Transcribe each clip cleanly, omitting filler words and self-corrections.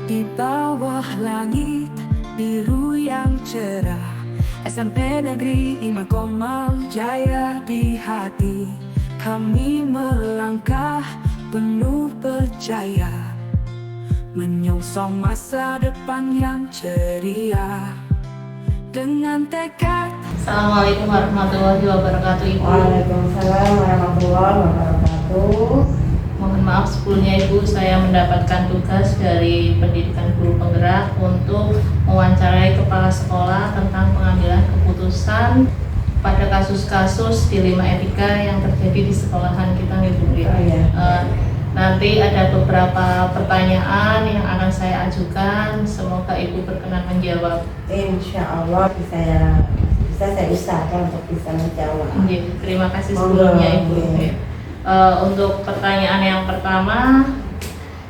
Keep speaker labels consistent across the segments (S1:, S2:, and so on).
S1: Di bawah langit biru yang cerah, SMP Negeri Imakomal Jaya di hati. Kami melangkah penuh percaya, menyongsong masa depan yang ceria. Dengan tekad.
S2: Assalamualaikum warahmatullahi wabarakatuh, Ibu.
S3: Waalaikumsalam warahmatullahi wabarakatuh.
S2: Mohon maaf sebelumnya, Ibu, saya mendapatkan tugas dari Pendidikan Guru Penggerak untuk mewawancarai kepala sekolah tentang pengambilan keputusan pada kasus-kasus dilema etika yang terjadi di sekolahan kita, Ibu. Nanti ada beberapa pertanyaan yang akan saya ajukan, semoga Ibu berkenan menjawab.
S3: Insya Allah bisa saya usahakan untuk bisa menjawab.
S2: Terima kasih sebelumnya, Ibu. Untuk pertanyaan yang pertama,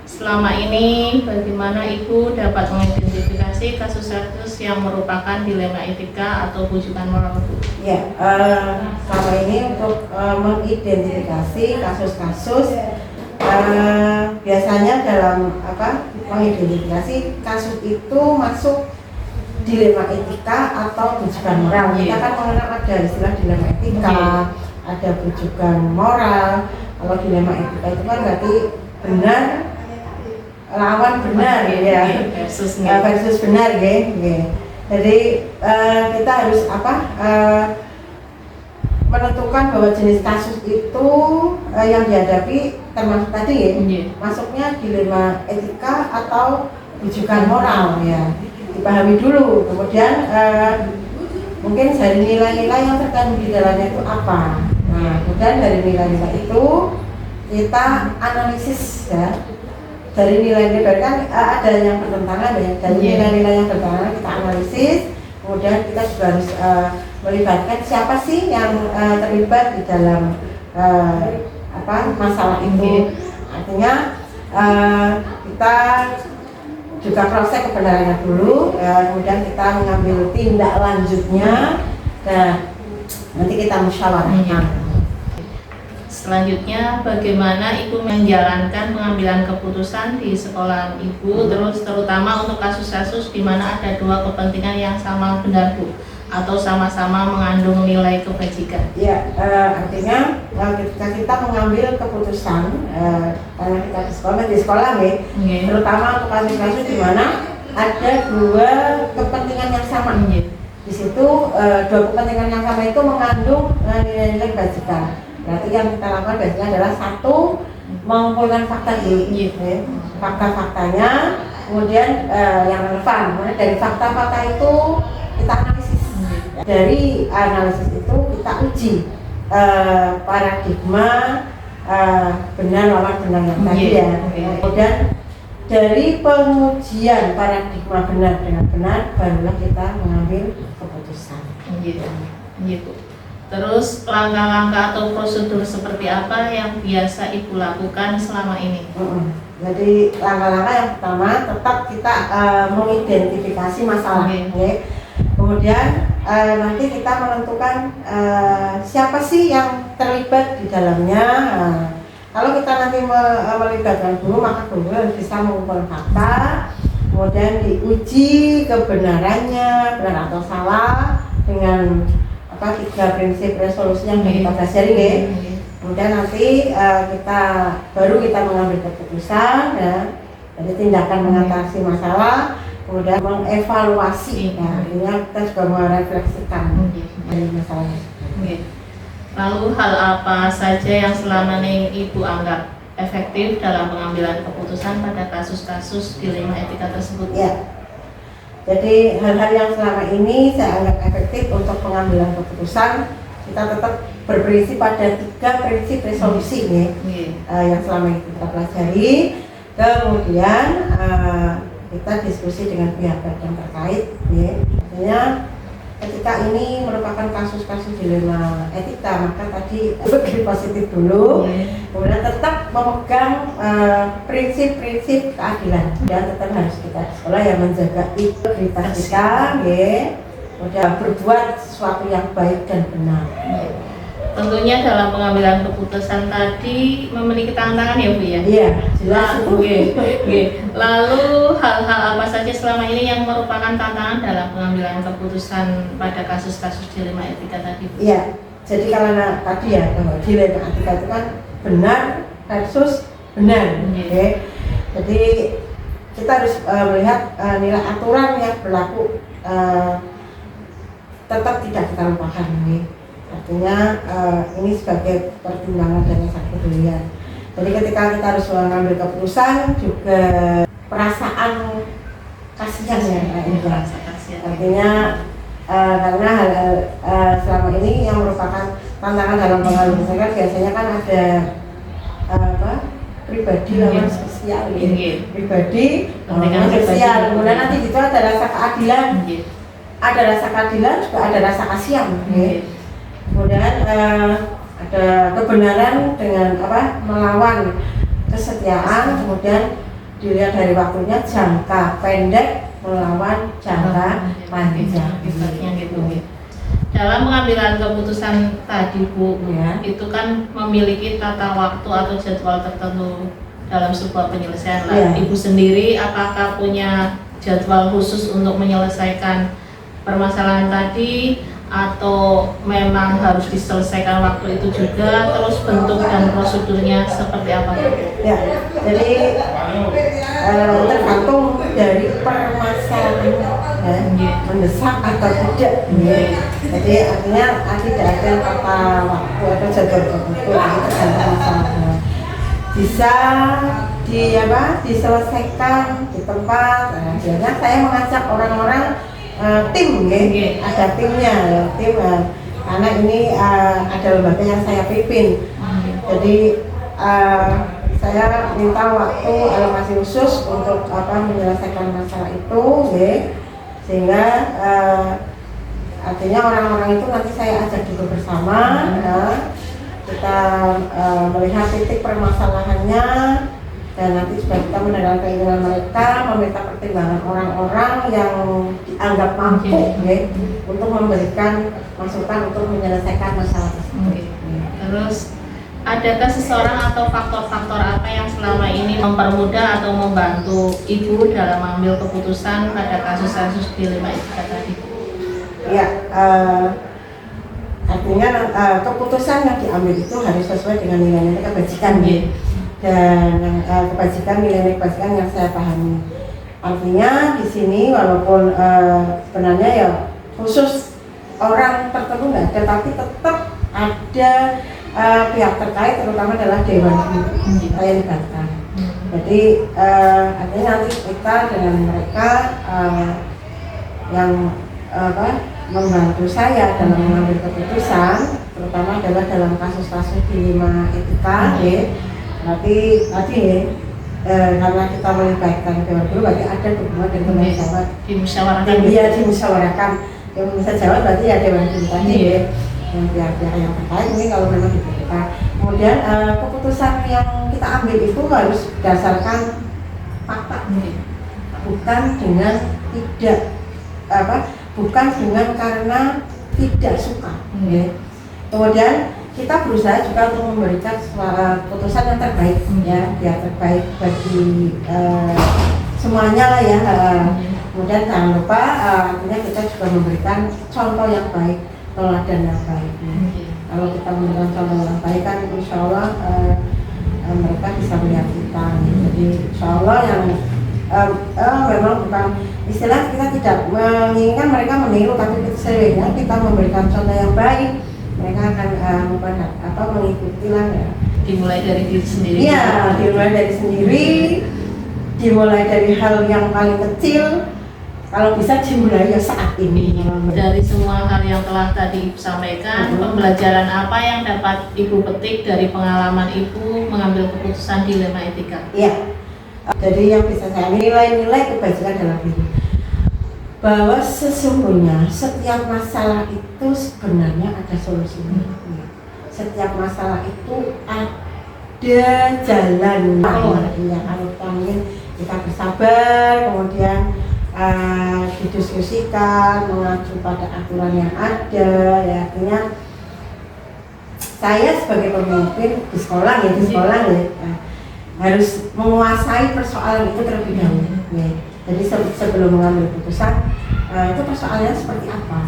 S2: selama ini bagaimana Ibu dapat mengidentifikasi kasus-kasus yang merupakan dilema etika atau bujukan moral?
S3: Ya, selama ini untuk mengidentifikasi kasus-kasus, biasanya dalam mengidentifikasi kasus itu masuk dilema etika atau bujukan moral. Kita kan mengenal ada istilah dilema etika, ada bujukan moral. Kalau dilema etika itu kan berarti benar lawan benar versus benar ya. Jadi kita harus menentukan bahwa jenis kasus itu yang dihadapi termasuk tadi ya, masuknya dilema etika atau bujukan moral ya. Dipahami dulu, kemudian mungkin dari nilai-nilai yang terkandung di dalamnya itu apa. Nah, kemudian dari nilai-nilai itu kita analisis ya. Dari nilai-nilai kan ada yang bertentangan ya. Dari nilai-nilai yang bertentangan kita analisis. Kemudian kita juga harus melibatkan siapa sih yang terlibat di dalam masalah itu. Artinya kita juga proses kebenarannya dulu, kemudian kita mengambil tindak lanjutnya. Nah, nanti kita musyawarahkan.
S2: Selanjutnya, bagaimana Ibu menjalankan pengambilan keputusan di sekolah Ibu, terutama untuk kasus-kasus di mana ada dua kepentingan yang sama benar, Bu, atau sama-sama mengandung nilai kebajikan?
S3: Ya, artinya ketika kita mengambil keputusan, karena kita di sekolah nih, terutama untuk kasus-kasus di mana ada dua kepentingan yang sama. Di situ dua kepentingan yang sama itu mengandung nilai-nilai kebajikan. Berarti yang kita lakukan biasanya adalah satu, mengumpulkan fakta dulu, fakta-faktanya, kemudian yang relevan. Kemudian dari fakta-fakta itu kita analisis. Dari analisis itu kita uji paradigma benar lawan benar yang tadi ya. Kemudian dari pengujian paradigma benar dengan benar, barulah kita mengambil keputusan.
S2: Terus langkah-langkah atau prosedur seperti apa yang biasa Ibu lakukan selama ini?
S3: Jadi langkah-langkah yang pertama tetap kita mengidentifikasi masalah. Kemudian nanti kita menentukan siapa sih yang terlibat di dalamnya. Kalau kita nanti melibatkan guru, maka guru harus bisa mengumpulkan fakta, kemudian diuji kebenarannya benar atau salah dengan tiga prinsip resolusi yang kita pelajari ya. Kemudian nanti kita mengambil keputusan ya. Jadi tindakan mengatasi masalah, kemudian mengevaluasi ya. Artinya kita juga merefleksikan dari masalah.
S2: Lalu hal apa saja yang selama ini Ibu anggap efektif dalam pengambilan keputusan pada kasus-kasus dilema etika tersebut?
S3: Ya. Jadi hal-hal yang selama ini saya anggap efektif untuk pengambilan keputusan, kita tetap berprinsip pada tiga prinsip resolusi yang selama ini kita pelajari. Kemudian kita diskusi dengan pihak-pihak yang terkait. Artinya ketika ini merupakan kasus-kasus dilema etika, maka tadi lebih positif dulu. Kemudian tetap memegang prinsip-prinsip keadilan dan tetap harus kita di sekolah yang menjaga integritas kita, kemudian berbuat sesuatu yang baik dan benar.
S2: Tentunya dalam pengambilan keputusan tadi memiliki tantangan ya Bu ya?
S3: Iya. jelas itu.
S2: Oke. Lalu hal-hal apa saja selama ini yang merupakan tantangan dalam pengambilan keputusan pada kasus-kasus dilema etika tadi?
S3: Iya, jadi karena tadi ya bahwa dilema etika itu kan benar versus benar. Oke. Jadi kita harus melihat nilai aturan yang berlaku tetap tidak kita lupakan. Artinya ini sebagai pertimbangan dan satu pilihan. Jadi ketika kita harus mengambil keputusan juga perasaan kasihan ya, artinya karena selama ini yang merupakan tantangan dalam pengambilan keputusan biasanya kan ada pribadi lawan sosial, pribadi lawan sosial, kemudian nanti itu ada rasa keadilan, ada rasa keadilan juga ada rasa kasihan, kemudian ada kebenaran dengan melawan kesetiaan, kemudian dilihat dari waktunya jangka pendek melawan jangka panjang.
S2: Gitu. Dalam pengambilan keputusan tadi Bu, itu kan memiliki tata waktu atau jadwal tertentu dalam sebuah penyelesaian. Ibu sendiri apakah punya jadwal khusus untuk menyelesaikan permasalahan tadi? Atau memang harus diselesaikan waktu itu juga, terus bentuk dan prosedurnya seperti apa?
S3: Ya, jadi tergantung dari permasalahannya, mendesak atau tidak. Jadi artinya tidak ada kata waktu atau jadwal tertentu, tergantung masalahnya. Bisa diselesaikan di tempat. Biasanya saya mengajak orang-orang tim, ada timnya, tim karena ini ada lembaga yang saya pimpin. Jadi saya minta waktu alokasi khusus untuk menyelesaikan masalah itu, sehingga artinya orang-orang itu nanti saya ajak duduk bersama, kita melihat titik permasalahannya. Dan nanti juga kita mendengar keinginan mereka, meminta pertimbangan orang-orang yang dianggap mampu untuk memberikan masukan untuk menyelesaikan masalah tersebut.
S2: Terus, adakah seseorang atau faktor-faktor apa yang selama ini mempermudah atau membantu Ibu dalam mengambil keputusan pada kasus-kasus dilema etika tadi?
S3: Ya, artinya keputusan yang diambil itu harus sesuai dengan nilai-nilai kebajikan. Dan kebajikan, nilai kebajikan yang saya pahami. Artinya di sini walaupun sebenarnya ya khusus orang tertentu nggak ada, tapi tetap ada pihak terkait, terutama adalah dewan saya libatkan. Jadi artinya nanti kita dengan mereka yang membantu saya dalam mengambil keputusan, terutama adalah dalam kasus-kasus dilema etika. Berarti tadi karena kita melibatkan dewan guru, berarti ada dukungan dari teman jawab dimusyawarahkan. Yang bisa jawab berarti ya dewan guru tadi, yang pihak-pihak yang terkait ini kalau memang dibutuhkan. Kemudian keputusan yang kita ambil itu harus berdasarkan fakta, bukan dengan bukan dengan karena tidak suka. Kemudian kita berusaha juga untuk memberikan keputusan yang terbaik, biar terbaik bagi semuanya lah ya. Kemudian jangan lupa artinya kita juga memberikan contoh yang baik, teladan yang baik. Kalau kita memberikan contoh yang baik kan insya Allah mereka bisa melihat kita. Jadi insya Allah yang memang bukan istilah, kita tidak menginginkan mereka meniru, tapi sebenarnya kita memberikan contoh yang baik, mereka akan mengikuti lah ya.
S2: Dimulai dari diri sendiri.
S3: Iya, dimulai dari sendiri, dimulai dari hal yang paling kecil. Kalau bisa dimulai ya saat ini.
S2: Dari semua hal yang telah tadi Ibu sampaikan, pembelajaran apa yang dapat Ibu petik dari pengalaman Ibu mengambil keputusan dilema etika?
S3: Iya. Jadi yang bisa saya nilai kebajikan dalam diri, bahwa sesungguhnya setiap masalah itu sebenarnya ada solusinya. Setiap masalah itu ada jalan. Kalau kita bersabar, kemudian didiskusikan, mengacu pada aturan yang ada, ya artinya saya sebagai pemimpin di sekolah ya, harus menguasai persoalan itu terlebih dahulu. Ya. Jadi sebelum mengambil keputusan itu persoalannya seperti apa,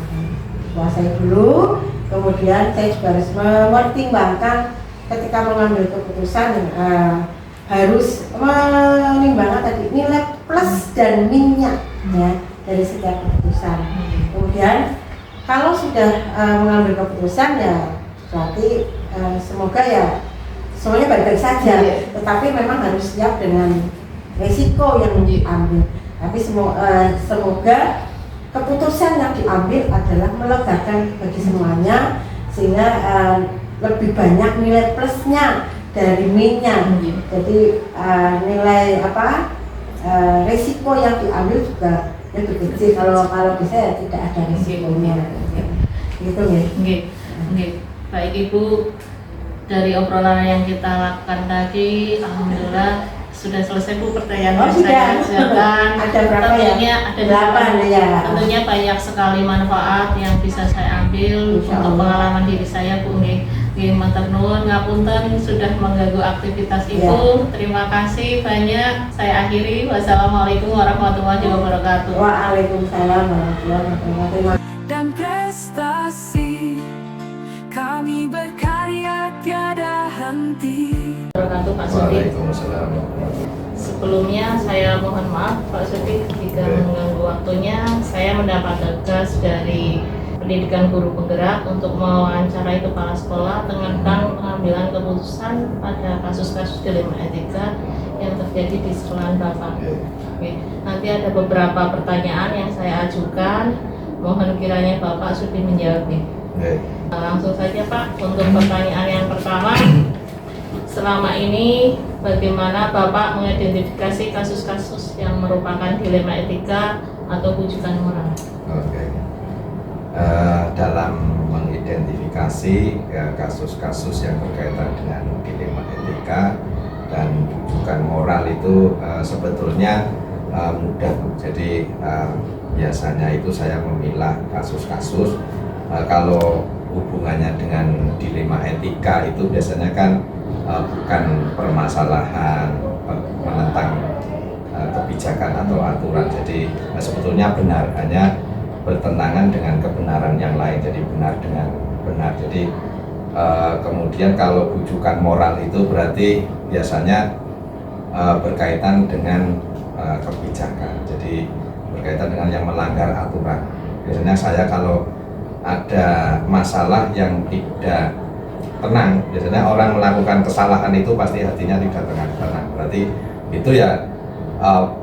S3: kuasai dulu. Kemudian saya juga harus mempertimbangkan ketika mengambil keputusan harus menimbangkan tadi nilai plus dan minusnya ya dari setiap keputusan. Kemudian kalau sudah mengambil keputusan ya berarti semoga ya semuanya baik-baik saja, tetapi memang harus siap dengan resiko yang diambil. Tapi semoga keputusan yang diambil adalah melegakan bagi semuanya, sehingga lebih banyak nilai plusnya dari minusnya. Jadi nilai resiko yang diambil juga lebih kecil. Kalau bisa ya tidak ada resikonya. Gitu ya.
S2: Baik Ibu, dari obrolan yang kita lakukan tadi, alhamdulillah sudah selesai Bu pertanyaan yang saya ajukan.
S3: Ada berapa
S2: tentunya
S3: ya?
S2: Ada
S3: 8 ya.
S2: Tentunya banyak sekali manfaat yang bisa saya ambil untuk pengalaman diri saya Bu. Matur nuwun ngapunten sudah mengganggu aktivitas Ibu. Terima kasih banyak. Saya akhiri. Wassalamualaikum warahmatullahi wabarakatuh.
S3: Waalaikumsalam warahmatullahi wabarakatuh.
S1: Dan prestasi kami berkarya tiada henti.
S2: Wabarakatuh Pak Sudi.
S4: Waalaikumsalam.
S2: Sebelumnya saya mohon maaf Pak Sudi jika mengganggu waktunya. Saya mendapat tugas dari Pendidikan Guru Penggerak untuk mewawancarai kepala sekolah tentang pengambilan keputusan pada kasus-kasus dilema etika yang terjadi di sekolahan Bapak. Nanti ada beberapa pertanyaan yang saya ajukan. Mohon kiranya Bapak Sudi menjawabnya. Langsung saja Pak, untuk pertanyaan yang pertama, selama ini bagaimana Bapak mengidentifikasi kasus-kasus yang merupakan dilema etika atau rujukan moral?
S4: Dalam mengidentifikasi kasus-kasus yang berkaitan dengan dilema etika dan rujukan moral itu sebetulnya mudah. Jadi biasanya itu saya memilah kasus-kasus. Kalau hubungannya dengan dilema etika itu biasanya kan bukan permasalahan menentang kebijakan atau aturan. Jadi sebetulnya benar, hanya bertentangan dengan kebenaran yang lain. Jadi benar dengan benar. Jadi kemudian kalau rujukan moral itu berarti biasanya berkaitan dengan kebijakan. Jadi berkaitan dengan yang melanggar aturan. Biasanya saya kalau ada masalah yang tidak tenang, biasanya orang melakukan kesalahan itu pasti hatinya tidak tenang. Berarti itu ya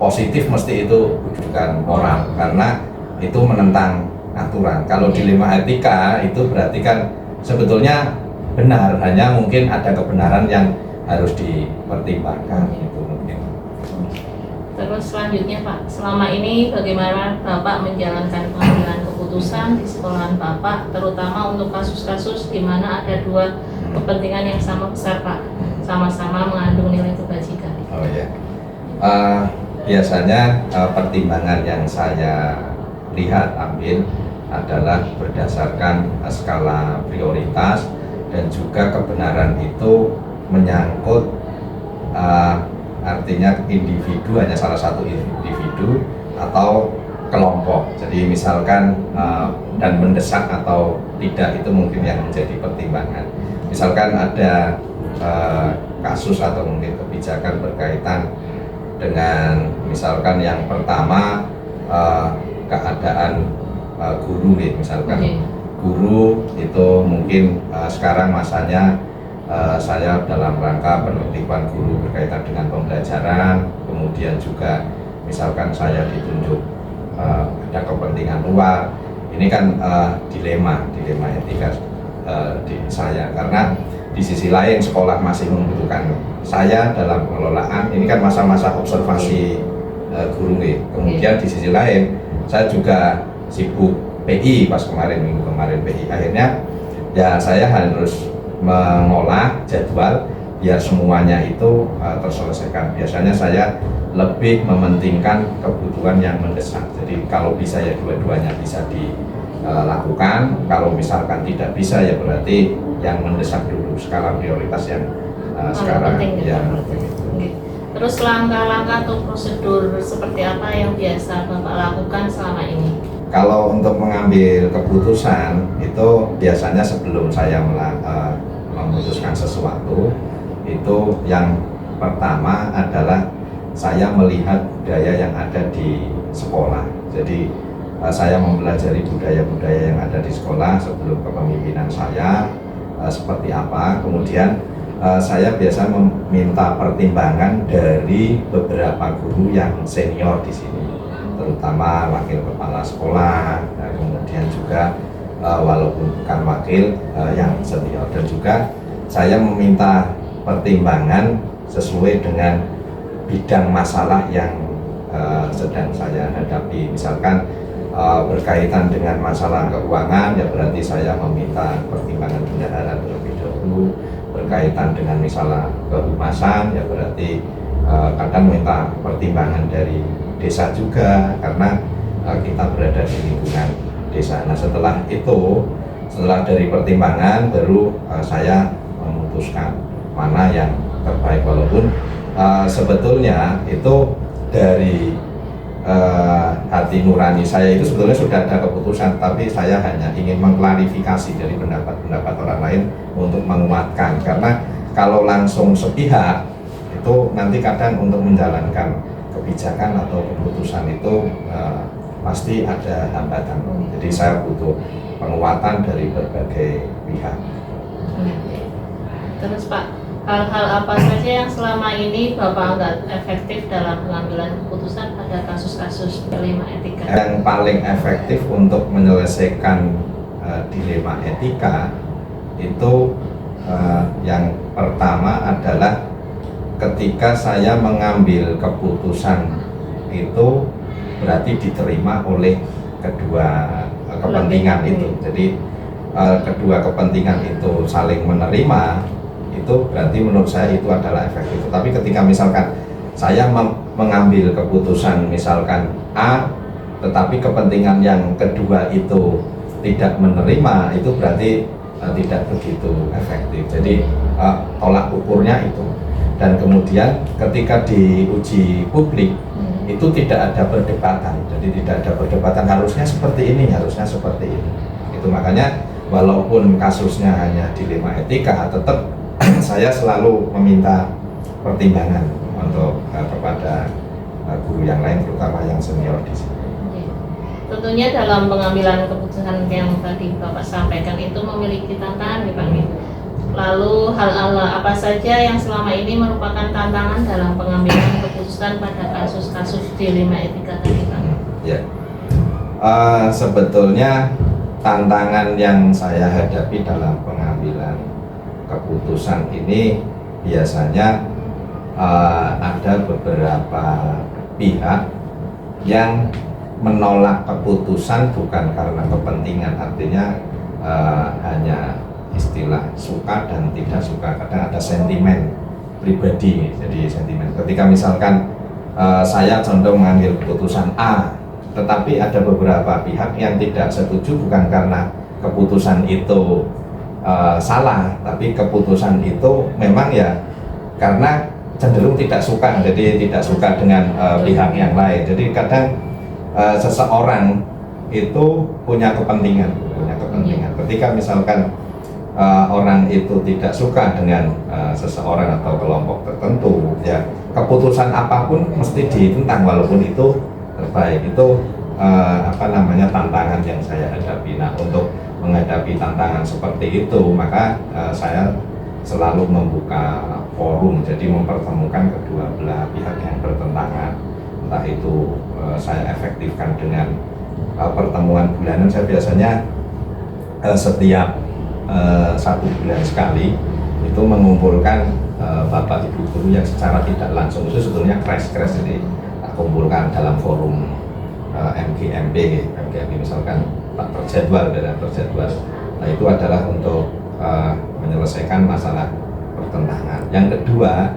S4: positif mesti itu rujukan moral karena itu menentang aturan. Kalau dilema etika itu berarti kan sebetulnya benar, hanya mungkin ada kebenaran yang harus dipertimbangkan itu mungkin.
S2: Terus selanjutnya Pak, selama ini bagaimana Bapak menjalankan pengambilan keputusan di sekolahan Bapak, terutama untuk kasus-kasus di mana ada dua kepentingan yang sama besar Pak, sama-sama mengandung nilai kebajikan?
S4: Oh ya, biasanya pertimbangan yang saya lihat ambil adalah berdasarkan skala prioritas dan juga kebenaran itu menyangkut artinya individu, hanya salah satu individu atau kelompok. Jadi misalkan dan mendesak atau tidak itu mungkin yang menjadi pertimbangan. Misalkan ada kasus atau mungkin kebijakan berkaitan dengan misalkan yang pertama keadaan guru misalkan guru itu mungkin sekarang masanya saya dalam rangka penertiban guru berkaitan dengan pembelajaran, kemudian juga misalkan saya ditunjuk ada kepentingan luar, ini kan dilema etika di saya, karena di sisi lain sekolah masih membutuhkan saya dalam pengelolaan, ini kan masa-masa observasi guru kemudian di sisi lain saya juga sibuk PI pas minggu kemarin PI, akhirnya ya saya harus mengolah jadwal biar semuanya itu terselesaikan. Biasanya saya lebih mementingkan kebutuhan yang mendesak. Jadi kalau bisa ya dua-duanya bisa dilakukan. Kalau misalkan tidak bisa ya berarti yang mendesak dulu, skala prioritas yang sekarang ya.
S2: Terus langkah-langkah atau prosedur seperti apa yang biasa Bapak lakukan selama ini?
S4: Kalau untuk mengambil keputusan itu biasanya sebelum saya memutuskan sesuatu, itu yang pertama adalah saya melihat budaya yang ada di sekolah. Jadi saya mempelajari budaya-budaya yang ada di sekolah sebelum kepemimpinan saya seperti apa. Kemudian saya biasa meminta pertimbangan dari beberapa guru yang senior di sini, terutama wakil kepala sekolah, dan kemudian juga walaupun bukan wakil yang senior, dan juga saya meminta pertimbangan sesuai dengan bidang masalah yang sedang saya hadapi. Misalkan berkaitan dengan masalah keuangan, ya berarti saya meminta pertimbangan bendahara terlebih dahulu. Berkaitan dengan misalnya kehumasan, ya berarti kadang minta pertimbangan dari desa juga, karena kita berada di lingkungan desa. Nah setelah itu, setelah dari pertimbangan, baru saya memutuskan mana yang terbaik, walaupun sebetulnya itu dari hati nurani saya itu sebetulnya sudah ada keputusan, tapi saya hanya ingin mengklarifikasi dari pendapat-pendapat orang lain untuk menguatkan, karena kalau langsung sepihak itu nanti kadang untuk menjalankan kebijakan atau keputusan itu pasti ada hambatan. Jadi saya butuh penguatan dari berbagai pihak.
S2: Terus Pak, hal-hal apa saja yang selama ini Bapak anggap efektif dalam pengambilan keputusan pada kasus-kasus dilema etika?
S4: Yang paling efektif untuk menyelesaikan dilema etika itu yang pertama adalah ketika saya mengambil keputusan itu berarti diterima oleh kedua kepentingan itu. Jadi kedua kepentingan itu saling menerima, itu berarti menurut saya itu adalah efektif. Tapi ketika misalkan saya mengambil keputusan misalkan A, tetapi kepentingan yang kedua itu tidak menerima, itu berarti tidak begitu efektif. Jadi tolak ukurnya itu. Dan kemudian ketika diuji publik itu tidak ada perdebatan. Jadi tidak ada perdebatan, harusnya seperti ini, harusnya seperti ini. Itu makanya walaupun kasusnya hanya dilema etika, tetap saya selalu meminta pertimbangan untuk kepada guru yang lain, terutama yang senior di sini.
S2: Tentunya dalam pengambilan keputusan yang tadi Bapak sampaikan itu memiliki tantangan, Pak. Lalu hal-hal apa saja yang selama ini merupakan tantangan dalam pengambilan keputusan pada kasus-kasus dilema etika tadi, Pak?
S4: Ya, sebetulnya tantangan yang saya hadapi dalam pengambilan keputusan ini biasanya ada beberapa pihak yang menolak keputusan bukan karena kepentingan, artinya hanya istilah suka dan tidak suka. Kadang ada sentimen pribadi, jadi sentimen. Ketika misalkan saya contoh mengambil keputusan A, tetapi ada beberapa pihak yang tidak setuju bukan karena keputusan itu salah, tapi keputusan itu memang ya karena cenderung tidak suka, jadi tidak suka dengan pihak yang lain. Jadi kadang seseorang itu punya kepentingan. Ketika misalkan orang itu tidak suka dengan seseorang atau kelompok tertentu, ya keputusan apapun mesti ditentang walaupun itu terbaik. Itu tantangan yang saya hadapi. Nah, untuk menghadapi tantangan seperti itu, maka saya selalu membuka forum, jadi mempertemukan kedua belah pihak yang bertentangan. Entah itu saya efektifkan dengan pertemuan bulanan. Saya biasanya setiap 1 bulan sekali itu mengumpulkan bapak ibu guru yang secara tidak langsung, itu sebetulnya crash ini kumpulkan dalam forum MGMP misalkan tak terjadwal dan terjadwal. Nah, itu adalah untuk menyelesaikan masalah pertentangan. Yang kedua,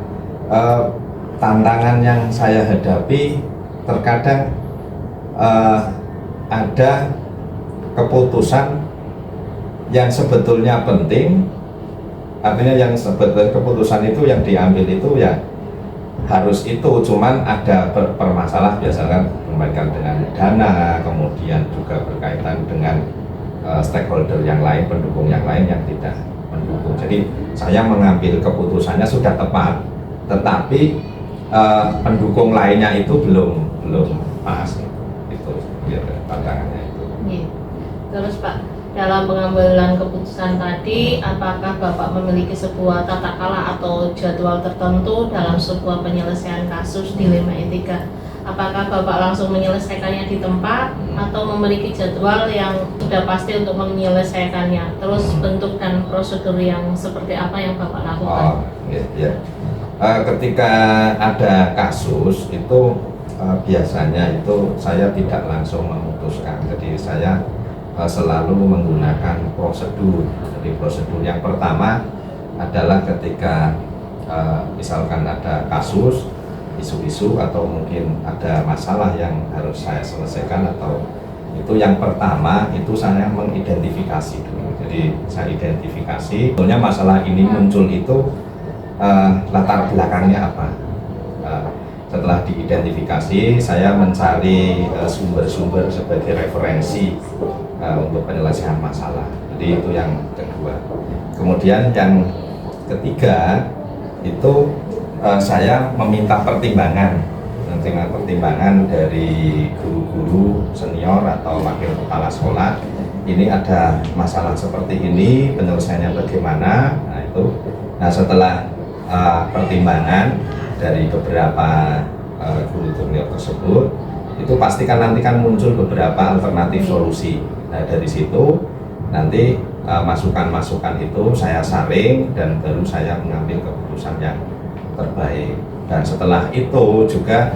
S4: tantangan yang saya hadapi terkadang ada keputusan yang sebetulnya penting, artinya yang sebetulnya keputusan itu yang diambil itu ya harus itu, cuman ada permasalah biasanya kan berkaitan dengan dana, kemudian juga berkaitan dengan stakeholder yang lain, pendukung yang lain yang tidak mendukung. Jadi saya mengambil keputusannya sudah tepat, tetapi pendukung lainnya itu belum pas. Itu ya, tantangannya itu.
S2: Iya. Terus Pak, dalam pengambilan keputusan tadi, apakah Bapak memiliki sebuah tata cara atau jadwal tertentu dalam sebuah penyelesaian kasus dilema etika? Apakah Bapak langsung menyelesaikannya di tempat atau memiliki jadwal yang sudah pasti untuk menyelesaikannya? Terus bentuk dan prosedur yang seperti apa yang Bapak lakukan?
S4: Ya. Ketika ada kasus itu biasanya itu saya tidak langsung memutuskan. Jadi saya selalu menggunakan prosedur. Jadi prosedur yang pertama adalah ketika misalkan ada kasus, isu-isu atau mungkin ada masalah yang harus saya selesaikan, atau itu yang pertama itu saya mengidentifikasi dulu. Jadi saya identifikasi sebetulnya masalah ini muncul itu latar belakangnya apa. Setelah diidentifikasi, saya mencari sumber-sumber sebagai referensi untuk penyelesaian masalah. Jadi itu yang kedua. Kemudian yang ketiga itu saya meminta pertimbangan dari guru-guru senior atau wakil kepala sekolah. Ini ada masalah seperti ini, penyelesaiannya bagaimana? Nah setelah pertimbangan dari beberapa guru senior tersebut, itu pastikan nanti kan muncul beberapa alternatif solusi. Nah dari situ nanti masukan-masukan itu saya saring dan baru saya mengambil keputusan yang terbaik. Dan setelah itu juga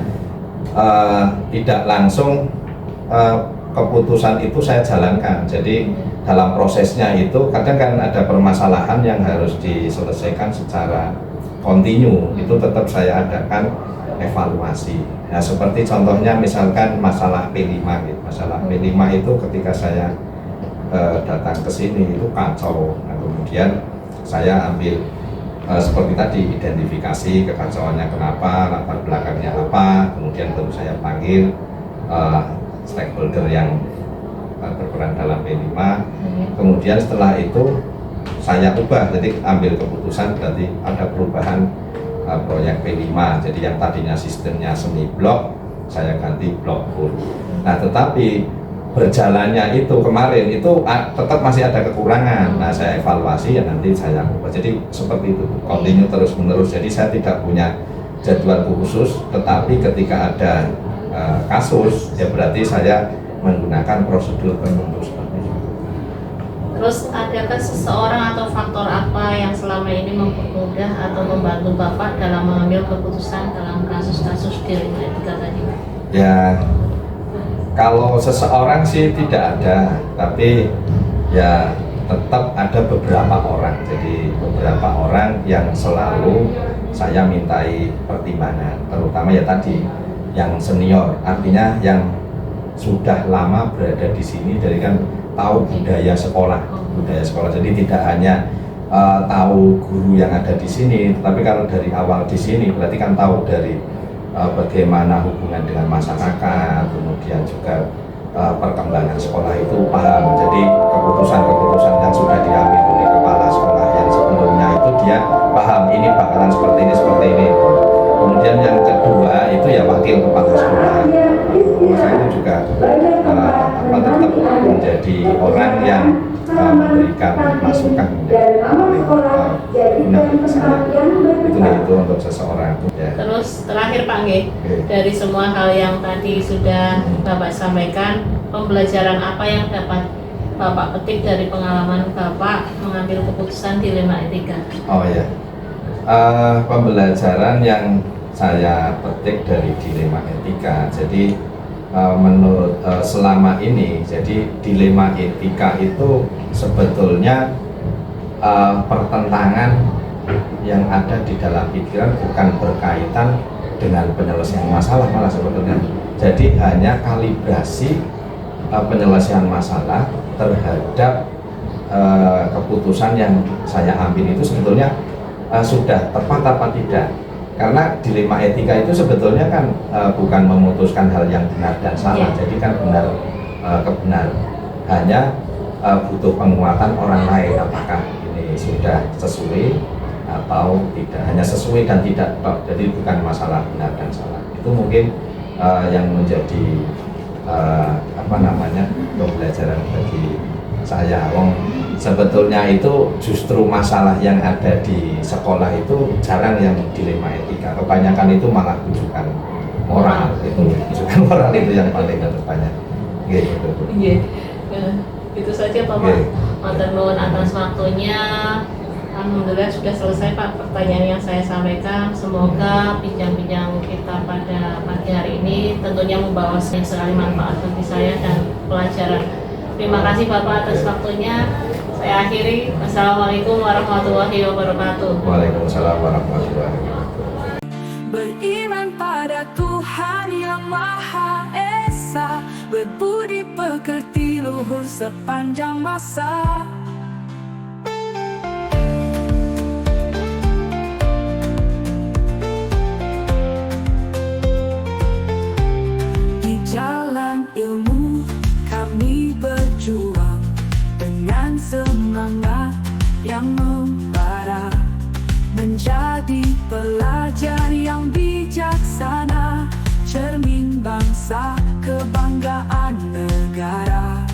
S4: tidak langsung keputusan itu saya jalankan. Jadi dalam prosesnya itu kadang kan ada permasalahan yang harus diselesaikan secara kontinu, itu tetap saya adakan evaluasi. Nah seperti contohnya misalkan masalah P5 gitu. Masalah P5 itu ketika saya datang ke sini itu kacau. Nah kemudian saya ambil seperti tadi, identifikasi kekacauannya kenapa, latar belakangnya apa, kemudian baru saya panggil stakeholder yang berperan dalam P5. Kemudian setelah itu saya ubah, jadi ambil keputusan berarti ada perubahan proyek P5. Jadi yang tadinya sistemnya semi blok, saya ganti blok full. Nah tetapi berjalannya itu kemarin itu tetap masih ada kekurangan. Nah saya evaluasi ya nanti saya ubah. Jadi seperti itu, continue terus menerus. Jadi saya tidak punya jadwal khusus, tetapi ketika ada kasus ya berarti saya menggunakan prosedur tertentu seperti itu.
S2: Terus adakah seseorang atau faktor apa yang selama ini mempermudah atau membantu Bapak dalam mengambil keputusan dalam kasus-kasus dilema etika tadi?
S4: Ya, kalau seseorang sih tidak ada, tapi ya tetap ada beberapa orang. Jadi beberapa orang yang selalu saya mintai pertimbangan, terutama ya tadi yang senior, artinya yang sudah lama berada di sini, dari kan tahu budaya sekolah. Jadi tidak hanya tahu guru yang ada di sini, tapi kalau dari awal di sini berarti kan tahu dari bagaimana hubungan dengan masyarakat, kemudian juga perkembangan sekolah itu paham. Jadi keputusan-keputusan yang sudah diambil oleh kepala sekolah yang sebelumnya itu dia paham, ini bakalan seperti ini. Kemudian yang kedua itu ya wakil kepala sekolah. Saya itu juga tetap menjadi orang yang memberikan masukan mengenai saya. Itu untuk seseorang. Ya.
S2: Terus terakhir Pak Nge, dari semua hal yang tadi sudah Bapak sampaikan, pembelajaran apa yang dapat Bapak petik dari pengalaman Bapak mengambil keputusan dilema etika?
S4: Oh ya, pembelajaran yang saya petik dari dilema etika. Jadi menurut selama ini, jadi dilema etika itu sebetulnya pertentangan yang ada di dalam pikiran, bukan berkaitan dengan penyelesaian masalah malah sebetulnya. Jadi hanya kalibrasi penyelesaian masalah terhadap keputusan yang saya ambil itu sebetulnya sudah tepat apa tidak. Karena dilema etika itu sebetulnya kan bukan memutuskan hal yang benar dan salah, jadi kan benar kebenar, hanya butuh penguatan orang lain, apakah ini sudah sesuai atau tidak, hanya sesuai dan tidak, jadi bukan masalah benar dan salah. Itu mungkin yang menjadi pembelajaran bagi saya. Sebetulnya itu justru masalah yang ada di sekolah itu jarang yang dilema etika, kebanyakan itu malah rujukan moral, rujukan moral itu yang paling banyak. Gitu.
S2: Itu saja Bapak. Matur nuwun atas waktunya. Alhamdulillah sudah selesai Pak pertanyaan yang saya sampaikan. Semoga bincang-bincang kita pada pagi hari ini tentunya membawa sekali manfaat bagi saya dan pelajaran. Terima kasih Bapak atas waktunya. Saya akhiri. Wassalamualaikum warahmatullahi wabarakatuh.
S4: Waalaikumsalam warahmatullahi wabarakatuh.
S1: Beriman pada Tuhan yang Maha Esa, berbudi pekerti luhur sepanjang masa. Di jalan ilmu kami berjuang dengan semangat yang membara, menjadi pelajar yang bijaksana, cermin bangsa, kebanggaan negara.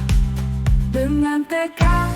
S1: Dengan tekad